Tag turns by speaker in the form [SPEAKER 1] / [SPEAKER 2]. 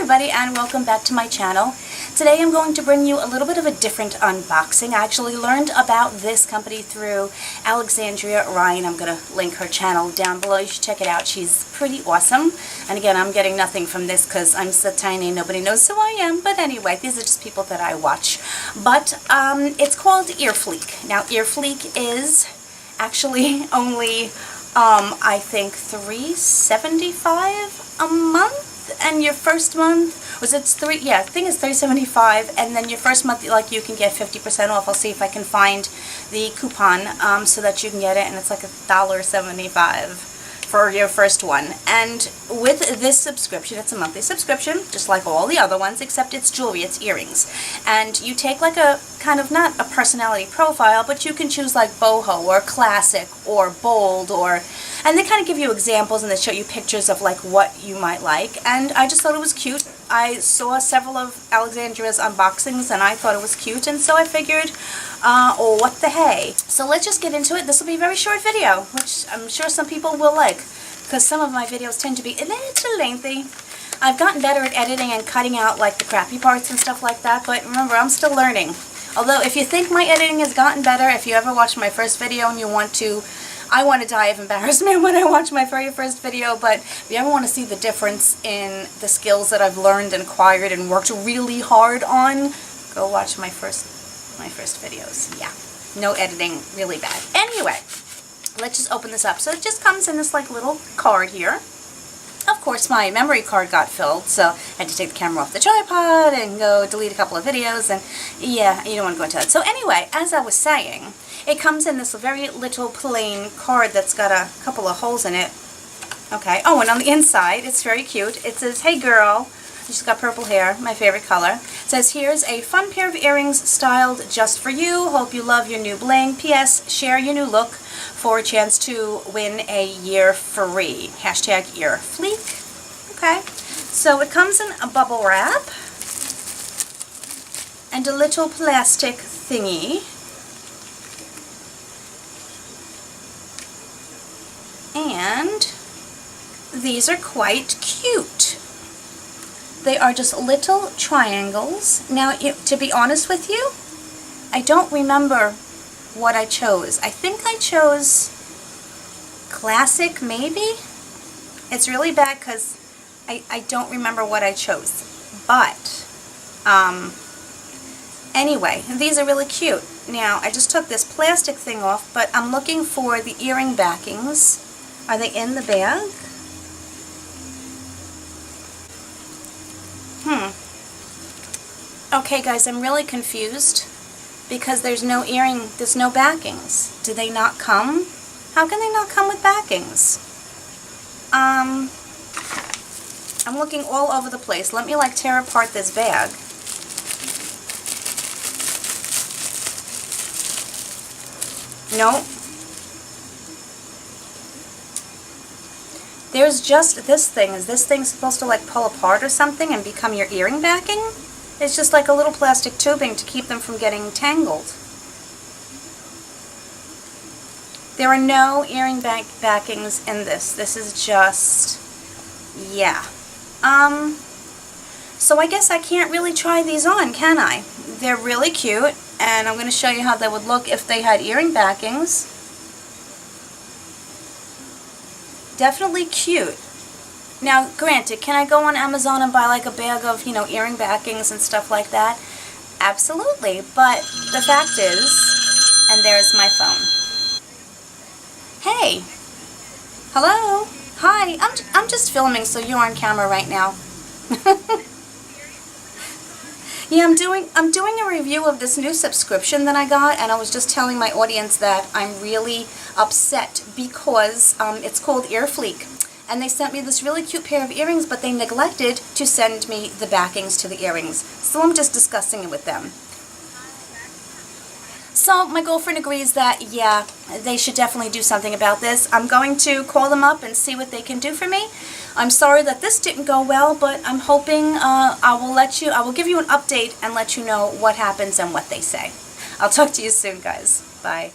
[SPEAKER 1] everybody, and welcome back to my channel. Today I'm going to bring you a little bit of a different unboxing. I actually learned about this company through Alexandria. I'm going to link her channel down below. You should check it out. She's pretty awesome. And again, I'm getting nothing from this because I'm so tiny, nobody knows who I am. But anyway, these are just people that I watch. But it's called Ear Fleek. Now, Ear Fleek is actually only I think $3.75 a month, and your first month was I think it's $3.75, and then your first month, like, you can get 50% off. I'll see if I can find the coupon so that you can get it, and it's like $1.75 for your first one. And with this subscription, it's a monthly subscription, just like all the other ones, except it's jewelry, it's earrings. And you take like a kind of, not a personality profile, but you can choose like boho or classic or bold, and they kind of give you examples and they show you pictures of like what you might like. And I just thought it was cute. I saw several of Alexandria's unboxings and I thought it was cute, and so I figured, oh, what the hey. So let's just get into it. This will be a very short video, which I'm sure some people will like, because some of my videos tend to be a little lengthy. I've gotten better at editing and cutting out like the crappy parts and stuff like that, but remember, I'm still learning. Although if you think my editing has gotten better, if you ever watched my first video and you want to, I want to die of embarrassment when I watch my very first video, but if you ever want to see the difference in the skills that I've learned and acquired and worked really hard on, go watch my first videos. Yeah, no editing, really bad. Anyway, let's just open this up. So it just comes in this like little card here. Of course, my memory card got filled, so I had to take the camera off the tripod and go delete a couple of videos, and yeah, you don't want to go into that. So anyway, as I was saying, it comes in this very little plain card that's got a couple of holes in it. Okay, oh, and on the inside, it's very cute. It says, "Hey girl," she's got purple hair, my favorite color. It says, "Here's a fun pair of earrings styled just for you. Hope you love your new bling. P.S. Share your new look for a chance to win a year free. Hashtag Ear Fleek." Okay, so it comes in a bubble wrap and a little plastic thingy. And these are quite cute. They are just little triangles. Now, to be honest with you, I don't remember what I chose. I think I chose classic, maybe? It's really bad because I don't remember what I chose. But, anyway, these are really cute. Now, I just took this plastic thing off, but I'm looking for the earring backings. Are they in the bag? Okay, guys, I'm really confused because there's no backings. Do they not come? How can they not come with backings? I'm looking all over the place. Let me like tear apart this bag. Nope. There's just this thing. Is this thing supposed to like pull apart or something and become your earring backing? It's just like a little plastic tubing to keep them from getting tangled. There are no earring backings in this. This is just, yeah. So I guess I can't really try these on, can I? They're really cute, and I'm going to show you how they would look if they had earring backings. Definitely cute. Now, granted, can I go on Amazon and buy like a bag of, you know, earring backings and stuff like that? Absolutely. But the fact is, and there's my phone. Hey. Hello. Hi. I'm just filming, so you're on camera right now. Yeah, I'm doing a review of this new subscription that I got, and I was just telling my audience that I'm really upset because it's called Ear Fleek, and they sent me this really cute pair of earrings, but they neglected to send me the backings to the earrings, so I'm just discussing it with them. So my girlfriend agrees that, yeah, they should definitely do something about this. I'm going to call them up and see what they can do for me. I'm sorry that this didn't go well, but I'm hoping I will give you an update and let you know what happens and what they say. I'll talk to you soon, guys. Bye.